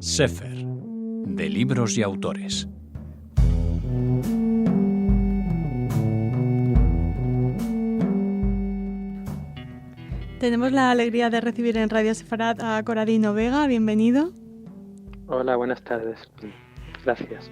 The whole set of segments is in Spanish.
Sefer, de libros y autores. Tenemos la alegría de recibir en Radio Sefarat a Corradino Vega. Bienvenido. Hola, buenas tardes. Gracias.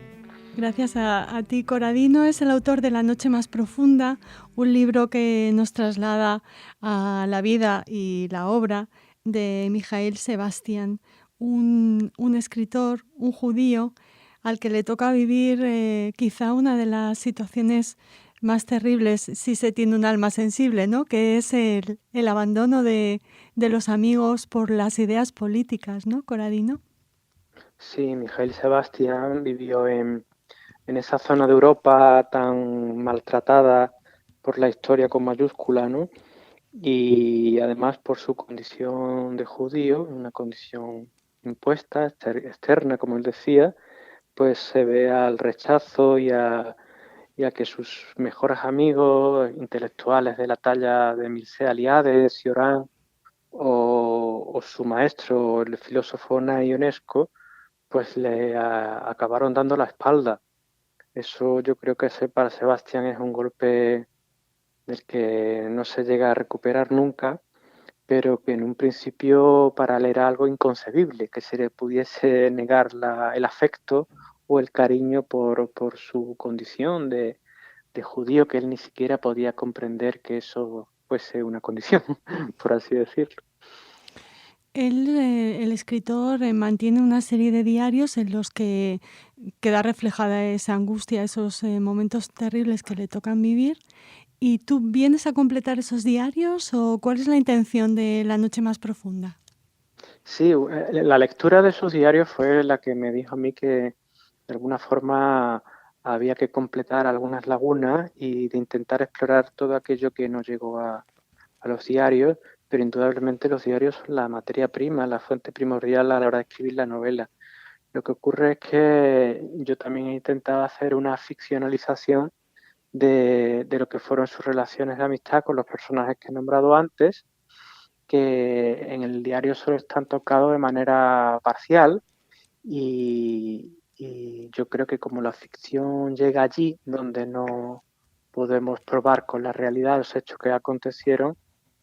Gracias a ti, Corradino. Es el autor de La noche más profunda, un libro que nos traslada a la vida y la obra de Mijael Sebastián, un escritor, un judío, al que le toca vivir quizá una de las situaciones más terribles, si se tiene un alma sensible, ¿no? Que es el abandono de los amigos por las ideas políticas, ¿no, Corradino? Sí, Mijail Sebastián vivió en esa zona de Europa tan maltratada por la historia con mayúscula, ¿no? Y además por su condición de judío, una condición impuesta, externa, como él decía, pues se ve al rechazo y a que sus mejores amigos intelectuales de la talla de Mircea Eliade, Cioran o su maestro, el filósofo Nay Ionesco, pues le acabaron dando la espalda. Eso yo creo que para Sebastián es un golpe del que no se llega a recuperar nunca, pero que en un principio para él era algo inconcebible, que se le pudiese negar el afecto o el cariño por su condición de judío, que él ni siquiera podía comprender que eso fuese una condición, por así decirlo. Él, el escritor, mantiene una serie de diarios en los que queda reflejada esa angustia, esos momentos terribles que le tocan vivir. ¿Y tú vienes a completar esos diarios o cuál es la intención de La noche más profunda? Sí, la lectura de sus diarios fue la que me dijo a mí que de alguna forma había que completar algunas lagunas y de intentar explorar todo aquello que no llegó a los diarios, pero indudablemente los diarios son la materia prima, la fuente primordial a la hora de escribir la novela. Lo que ocurre es que yo también he intentado hacer una ficcionalización de lo que fueron sus relaciones de amistad con los personajes que he nombrado antes, que en el diario solo están tocados de manera parcial y yo creo que como la ficción llega allí donde no podemos probar con la realidad los hechos que acontecieron,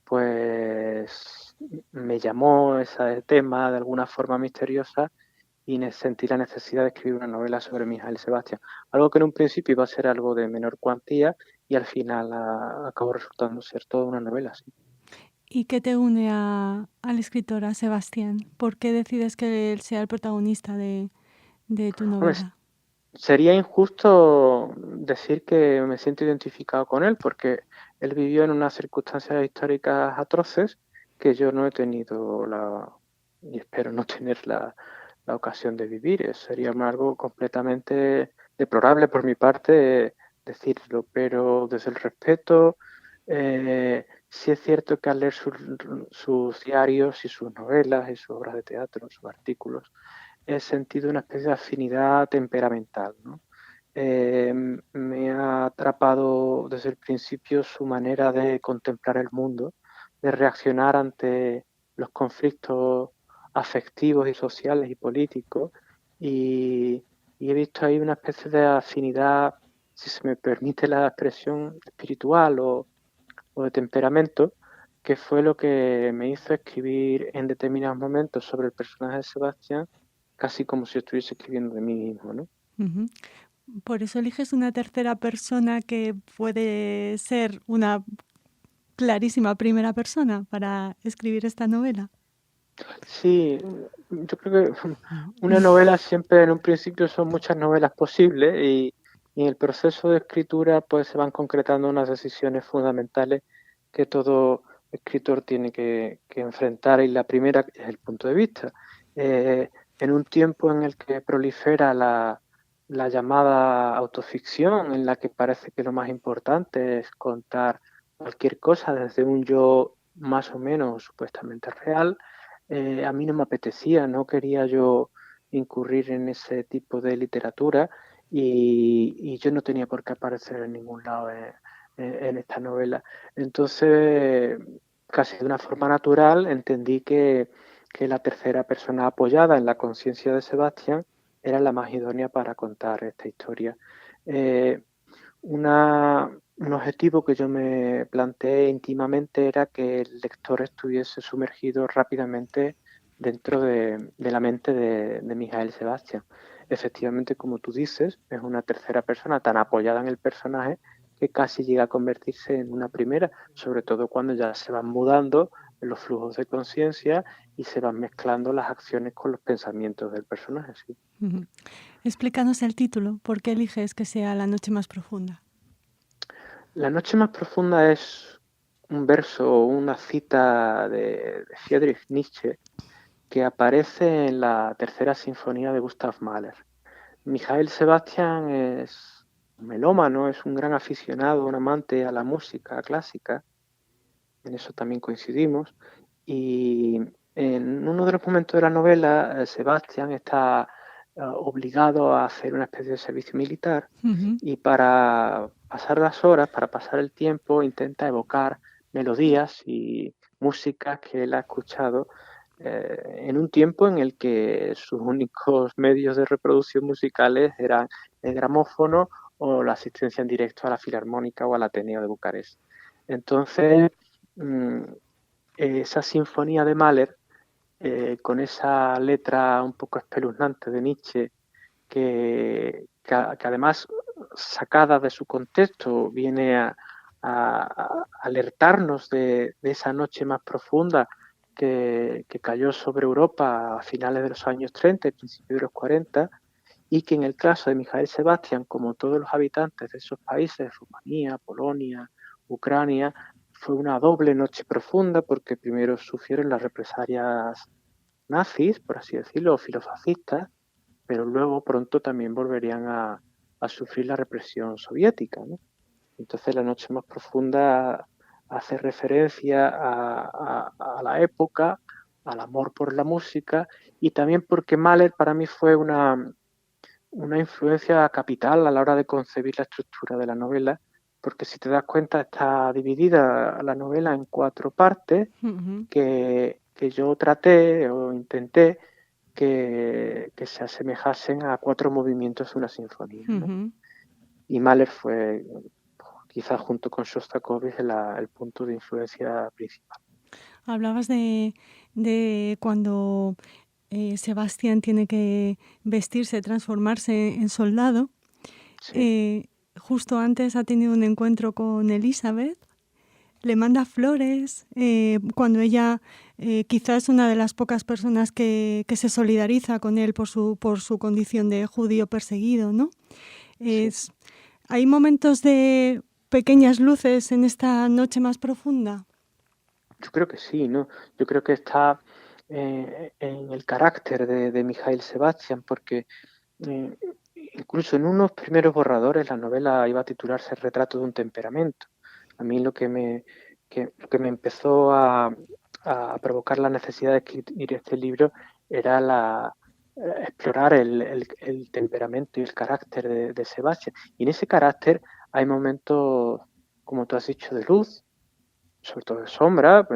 pues me llamó ese tema de alguna forma misteriosa y sentí la necesidad de escribir una novela sobre Mijail Sebastián. Algo que en un principio iba a ser algo de menor cuantía y al final acabó resultando ser toda una novela. Sí. ¿Y qué te une al escritor, a Sebastián? ¿Por qué decides que él sea el protagonista de tu Hombre, novela? sería injusto decir que me siento identificado con él porque él vivió en unas circunstancias históricas atroces que yo no he tenido y espero no tener la ocasión de vivir. Sería algo completamente deplorable por mi parte decirlo, pero desde el respeto, sí es cierto que al leer sus diarios y sus novelas y sus obras de teatro, sus artículos, he sentido una especie de afinidad temperamental, ¿no? Me ha atrapado desde el principio su manera de contemplar el mundo, de reaccionar ante los conflictos afectivos y sociales y políticos y, y he visto ahí una especie de afinidad, si se me permite la expresión espiritual o de temperamento, que fue lo que me hizo escribir en determinados momentos sobre el personaje de Sebastián, casi como si estuviese escribiendo de mí mismo, ¿no? Uh-huh. Por eso eliges una tercera persona que puede ser una clarísima primera persona para escribir esta novela. Sí, yo creo que una novela siempre en un principio son muchas novelas posibles y en el proceso de escritura pues se van concretando unas decisiones fundamentales que todo escritor tiene que enfrentar y la primera es el punto de vista. En un tiempo en el que prolifera la llamada autoficción, en la que parece que lo más importante es contar cualquier cosa desde un yo más o menos supuestamente real, a mí no me apetecía, no quería yo incurrir en ese tipo de literatura y yo no tenía por qué aparecer en ningún lado en esta novela. Entonces, casi de una forma natural, entendí que que la tercera persona apoyada en la conciencia de Sebastián era la más idónea para contar esta historia. Un objetivo que yo me planteé íntimamente era que el lector estuviese sumergido rápidamente dentro de la mente de Mijael Sebastián. Efectivamente, como tú dices, es una tercera persona tan apoyada en el personaje que casi llega a convertirse en una primera, sobre todo cuando ya se van mudando los flujos de conciencia y se van mezclando las acciones con los pensamientos del personaje. Sí. Ujú. Explícanos el título. ¿Por qué eliges que sea La noche más profunda? La noche más profunda es un verso o una cita de Friedrich Nietzsche que aparece en la tercera sinfonía de Gustav Mahler. Mijael Sebastián es un melómano, es un gran aficionado, un amante a la música clásica, en eso también coincidimos, y en uno de los momentos de la novela, Sebastián está obligado a hacer una especie de servicio militar Ujú. y para pasar las horas, para pasar el tiempo, intenta evocar melodías y músicas que él ha escuchado en un tiempo en el que sus únicos medios de reproducción musicales eran el gramófono o la asistencia en directo a la Filarmónica o al Ateneo de Bucarest. Entonces, mm, esa sinfonía de Mahler, con esa letra un poco espeluznante de Nietzsche, que además, sacada de su contexto, viene a alertarnos de esa noche más profunda que cayó sobre Europa a finales de los años 30 y principios de los 40, y que en el caso de Mijael Sebastián, como todos los habitantes de esos países, Rumanía, Polonia, Ucrania, fue una doble noche profunda porque primero sufrieron las represalias nazis, por así decirlo, o filofascistas, pero luego pronto también volverían a sufrir la represión soviética, ¿no? Entonces la noche más profunda hace referencia a la época, al amor por la música y también porque Mahler para mí fue una influencia capital a la hora de concebir la estructura de la novela, porque si te das cuenta está dividida la novela en 4 partes Ujú. que yo traté o intenté que se asemejasen a 4 movimientos de una sinfonía, ¿no? Ujú. Y Mahler fue, quizás junto con Shostakovich, el punto de influencia principal. Hablabas de cuando Sebastián tiene que vestirse, transformarse en soldado. Sí, Eh, Justo antes ha tenido un encuentro con Elizabeth, le manda flores, cuando ella quizás es una de las pocas personas que se solidariza con él por su condición de judío perseguido, ¿no? sí. Es, ¿Hay momentos de pequeñas luces en esta noche más profunda? Yo creo que sí, ¿no? Yo creo que está en el carácter de Mijail Sebastián, porque eh, incluso en unos primeros borradores la novela iba a titularse El retrato de un temperamento. A mí lo que me empezó a provocar la necesidad de escribir este libro era explorar el temperamento y el carácter de Sebastián. Y en ese carácter hay momentos, como tú has dicho, de luz, sobre todo de sombra,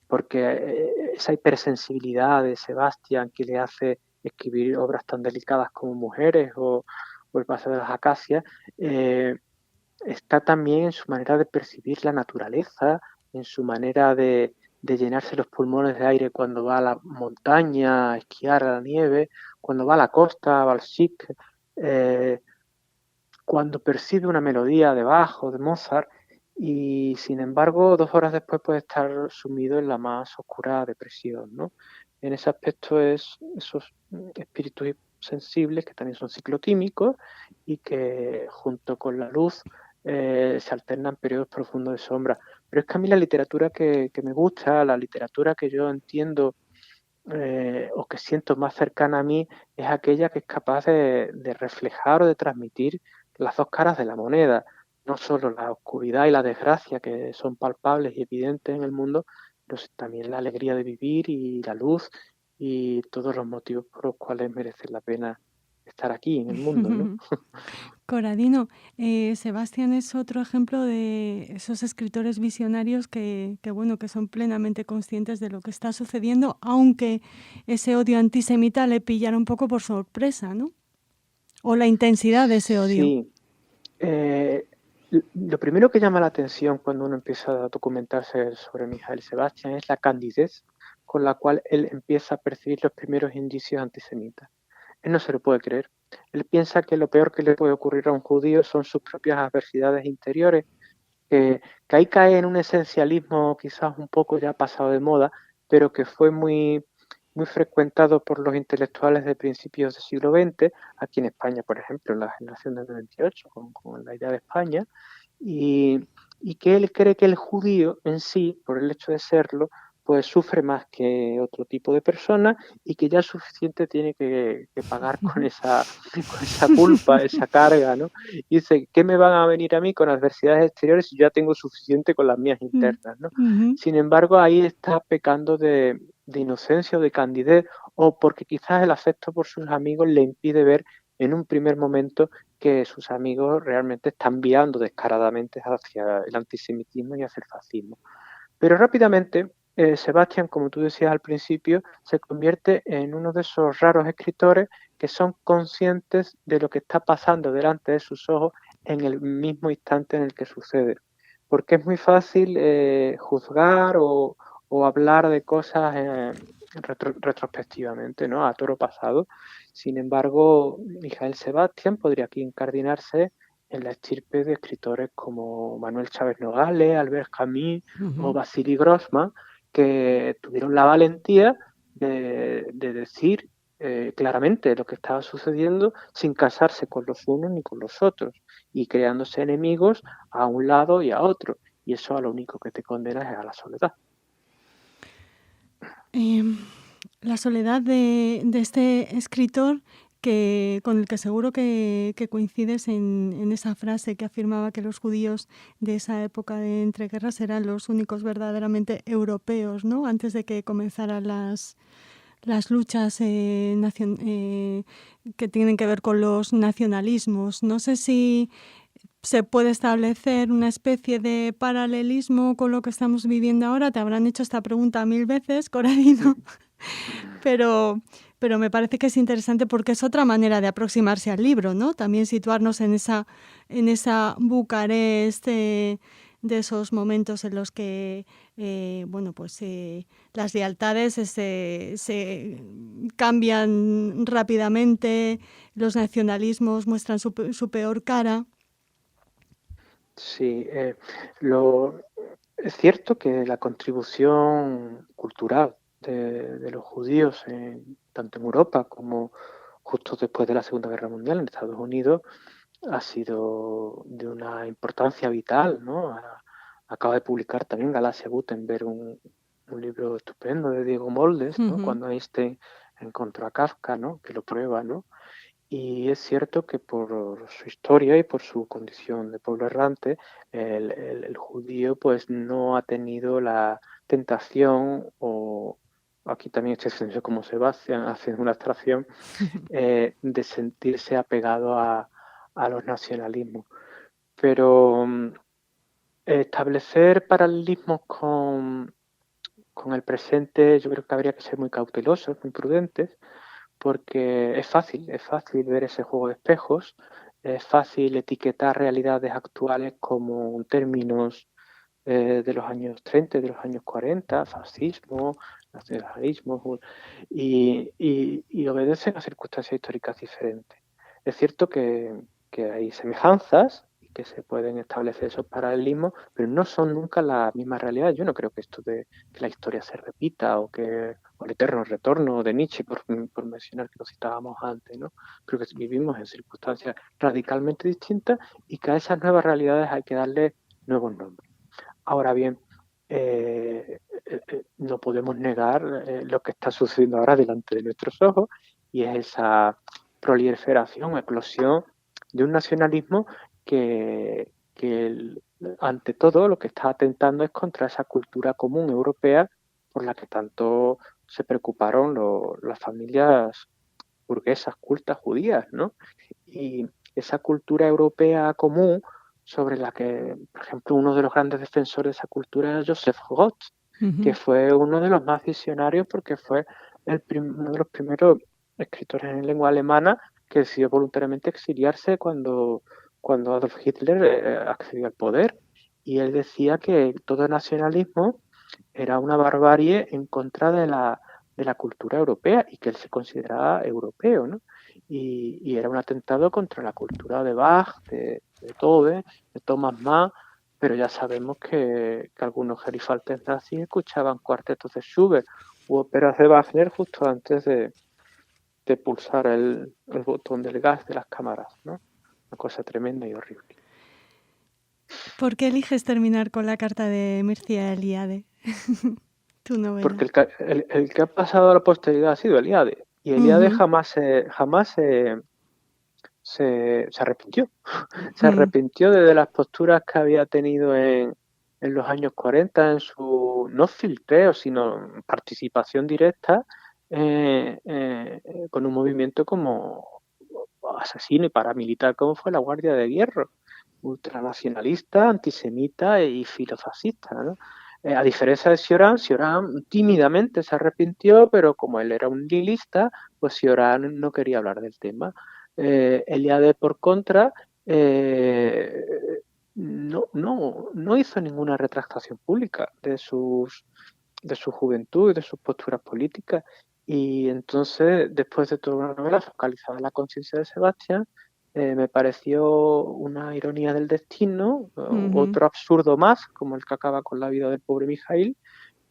porque esa hipersensibilidad de Sebastián que le hace escribir obras tan delicadas como Mujeres o El Paseo de las Acacias, está también en su manera de percibir la naturaleza, en su manera de llenarse los pulmones de aire cuando va a la montaña a esquiar a la nieve, cuando va a la costa, va al chic, eh, cuando percibe una melodía de Bach de Mozart y sin embargo 2 horas después puede estar sumido en la más oscura depresión, ¿no? En ese aspecto es esos espíritus sensibles que también son ciclotímicos y que junto con la luz se alternan periodos profundos de sombra. Pero es que a mí la literatura que me gusta, la literatura que yo entiendo o que siento más cercana a mí es aquella que es capaz de reflejar o de transmitir las 2 caras de la moneda, no solo la oscuridad y la desgracia que son palpables y evidentes en el mundo, pero también la alegría de vivir y la luz y todos los motivos por los cuales merece la pena estar aquí en el mundo, ¿no? Corradino, Sebastián es otro ejemplo de esos escritores visionarios bueno, que son plenamente conscientes de lo que está sucediendo, aunque ese odio antisemita le pillara un poco por sorpresa, ¿no? O la intensidad de ese odio. Sí. Lo primero que llama la atención cuando uno empieza a documentarse sobre Mijael Sebastián es la candidez con la cual él empieza a percibir los primeros indicios antisemitas. Él no se lo puede creer. Él piensa que lo peor que le puede ocurrir a un judío son sus propias adversidades interiores, que ahí cae en un esencialismo quizás un poco ya pasado de moda, pero que fue muy, muy frecuentado por los intelectuales de principios del siglo XX, aquí en España, por ejemplo, en la generación del 98, con la idea de España, y que él cree que el judío en sí, por el hecho de serlo, pues sufre más que otro tipo de persona y que ya suficiente tiene que pagar con esa culpa, esa carga, ¿no? Y dice, ¿qué me van a venir a mí con adversidades exteriores si yo ya tengo suficiente con las mías internas, ¿no? Sin embargo, ahí está pecando de inocencia o de candidez, o porque quizás el afecto por sus amigos le impide ver en un primer momento que sus amigos realmente están viando descaradamente hacia el antisemitismo y hacia el fascismo. Pero rápidamente, Sebastián, como tú decías al principio, se convierte en uno de esos raros escritores que son conscientes de lo que está pasando delante de sus ojos en el mismo instante en el que sucede. Porque es muy fácil juzgar o hablar de cosas retrospectivamente, ¿no? A toro pasado. Sin embargo, Mijael Sebastián podría aquí incardinarse en la estirpe de escritores como Manuel Chávez Nogales, Albert Camus o Vasily Grossman, que tuvieron la valentía de decir claramente lo que estaba sucediendo sin casarse con los unos ni con los otros y creándose enemigos a un lado y a otro. Y eso a lo único que te condena es a la soledad. La soledad de este escritor con el que seguro que coincides en esa frase que afirmaba que los judíos de esa época de entreguerras eran los únicos verdaderamente europeos, ¿no? Antes de que comenzaran las luchas que tienen que ver con los nacionalismos. No sé si se puede establecer una especie de paralelismo con lo que estamos viviendo ahora. Te habrán hecho esta pregunta 1000 veces, Corradino, pero me parece que es interesante porque es otra manera de aproximarse al libro, ¿no? También situarnos en esa Bucarest de esos momentos en los que las lealtades se cambian rápidamente, los nacionalismos muestran su peor cara. Sí, es cierto que la contribución cultural de los judíos, tanto en Europa como justo después de la Segunda Guerra Mundial en Estados Unidos, ha sido de una importancia vital, ¿no? Acaba de publicar también Galaxia Gutenberg un libro estupendo de Diego Moldes, ¿no? Cuando Einstein encontró a Kafka, ¿no? Que lo prueba, ¿no? Y es cierto que por su historia y por su condición de pueblo errante, el judío pues no ha tenido la tentación, o aquí también estoy haciendo como Sebastián, haciendo una abstracción, de sentirse apegado a los nacionalismos. Pero establecer paralelismos con el presente, yo creo que habría que ser muy cautelosos, muy prudentes, porque es fácil ver ese juego de espejos, es fácil etiquetar realidades actuales como términos de los años 30, de los años 40, fascismo, nacionalismo, y obedecen a circunstancias históricas diferentes. Es cierto que hay semejanzas y que se pueden establecer esos paralelismos, pero no son nunca la misma realidad. Yo no creo que esto de que la historia se repita o el eterno retorno de Nietzsche, por mencionar que lo citábamos antes, ¿no? Creo que vivimos en circunstancias radicalmente distintas y que a esas nuevas realidades hay que darle nuevos nombres. Ahora bien, no podemos negar lo que está sucediendo ahora delante de nuestros ojos, y es esa proliferación, eclosión de un nacionalismo que ante todo lo que está atentando es contra esa cultura común europea por la que tanto se preocuparon las familias burguesas cultas judías, ¿no? Y esa cultura europea común sobre la que, por ejemplo, uno de los grandes defensores de esa cultura es Joseph Roth, que fue uno de los más visionarios porque fue uno de los primeros escritores en lengua alemana que decidió voluntariamente exiliarse cuando Adolf Hitler accedió al poder. Y él decía que todo nacionalismo era una barbarie en contra de la cultura europea y que él se consideraba europeo, ¿no? Y era un atentado contra la cultura de Bach, de Beethoven, de Thomas Mann, pero ya sabemos que algunos gerifaltes nazis escuchaban cuartetos de Schubert u óperas de Wagner justo antes de pulsar el botón del gas de las cámaras, ¿no? Una cosa tremenda y horrible. ¿Por qué eliges terminar con la carta de Mircea Eliade? Tu novela. Porque el que ha pasado a la posteridad ha sido Eliade. Y Eliade jamás se arrepintió. Se arrepintió de las posturas que había tenido en los años 40 en su, no filtreo, sino participación directa con un movimiento como asesino y paramilitar como fue la Guardia de Hierro, ultranacionalista, antisemita y filofascista, ¿no? A diferencia de Cioran tímidamente se arrepintió, pero como él era un nihilista, pues Cioran no quería hablar del tema. Eliade, por contra, no hizo ninguna retractación pública de su juventud y de sus posturas políticas. Y entonces, después de toda una novela focalizada en la conciencia de Sebastián, me pareció una ironía del destino, otro absurdo más, como el que acaba con la vida del pobre Mijail,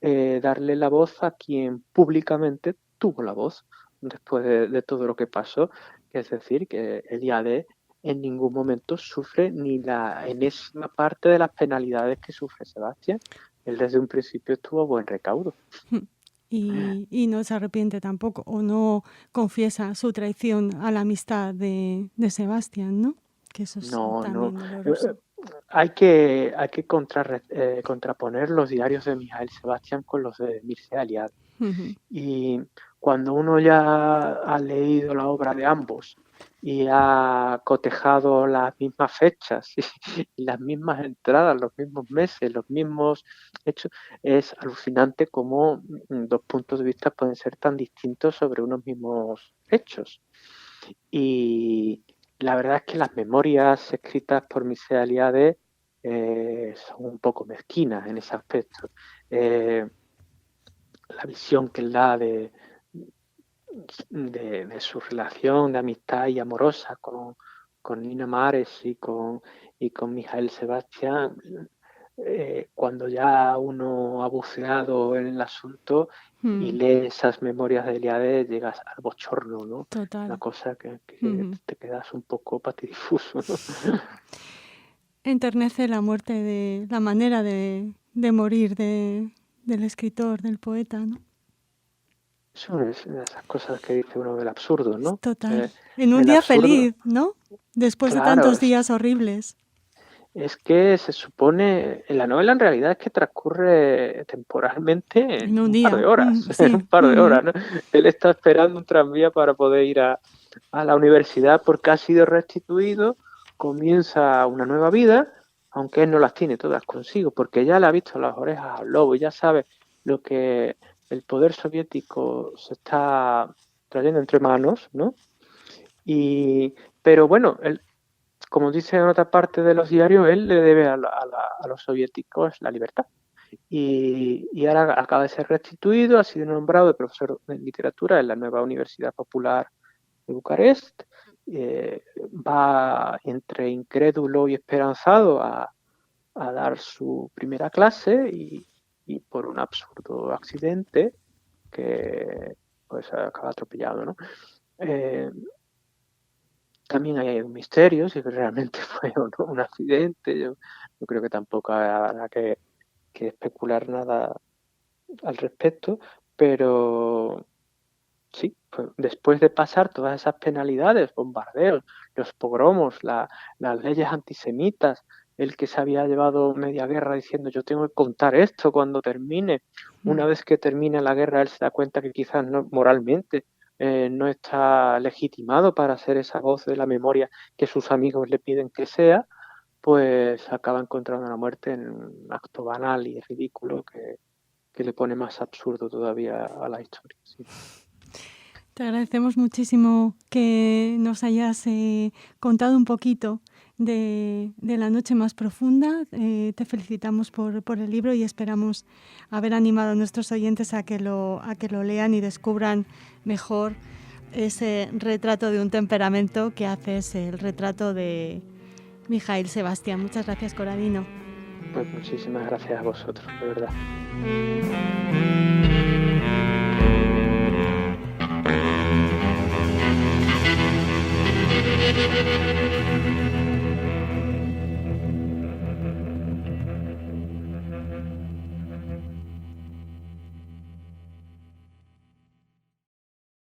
darle la voz a quien públicamente tuvo la voz después de todo lo que pasó. Es decir, que Eliade en ningún momento sufre ni la enésima parte de las penalidades que sufre Sebastián. Él desde un principio estuvo a buen recaudo. Y no se arrepiente tampoco, o no confiesa su traición a la amistad de Sebastián, ¿no? Que eso es también doloroso. Hay que contraponer los diarios de Mijail Sebastián con los de Mircea Eliade. Y cuando uno ya ha leído la obra de ambos y ha cotejado las mismas fechas y las mismas entradas, los mismos meses, los mismos hechos, es alucinante cómo dos puntos de vista pueden ser tan distintos sobre unos mismos hechos. Y la verdad es que las memorias escritas por Mircea Eliade son un poco mezquinas en ese aspecto. La visión que él da de su relación de amistad y amorosa con Nina Mares y con Mijail Sebastián, cuando ya uno ha buceado en el asunto y lee esas memorias de Eliade, llegas al bochorno, ¿no? Total. Una cosa que te quedas un poco patidifuso, ¿no? Enternece la muerte la manera de morir del escritor, del poeta, ¿no? Eso es de esas cosas que dice uno del absurdo, ¿no? Total. En un día absurdo, feliz, ¿no? Después de tantos días horribles. Es que se supone, en la novela en realidad es que transcurre temporalmente en un par de horas, sí. un par de horas, ¿no? Él está esperando un tranvía para poder ir a la universidad porque ha sido restituido, comienza una nueva vida, aunque él no las tiene todas consigo, porque ya le ha visto las orejas al lobo, ya sabe lo que el poder soviético se está trayendo entre manos, ¿no? Pero bueno, él, como dice en otra parte de los diarios, él le debe a los soviéticos la libertad. Y ahora acaba de ser restituido, ha sido nombrado de profesor de literatura en la nueva Universidad Popular de Bucarest. Va entre incrédulo y esperanzado a dar su primera clase y por un absurdo accidente que pues acaba atropellado, ¿no? También hay un misterio si realmente fue o no un accidente. Yo creo que tampoco habrá que especular nada al respecto, pero sí, pues después de pasar todas esas penalidades, bombardeos, los pogromos, las leyes antisemitas, el que se había llevado media guerra diciendo yo tengo que contar esto cuando termine. Una vez que termine la guerra, él se da cuenta que quizás no moralmente no está legitimado para ser esa voz de la memoria que sus amigos le piden que sea, pues acaba encontrando la muerte en un acto banal y ridículo que le pone más absurdo todavía a la historia. Sí. Te agradecemos muchísimo que nos hayas contado un poquito de La noche más profunda. Te felicitamos por el libro y esperamos haber animado a nuestros oyentes a que lo lean y descubran mejor ese retrato de un temperamento que haces, el retrato de Mijaíl Sebastián. Muchas gracias, Corradino. Pues muchísimas gracias a vosotros, de verdad.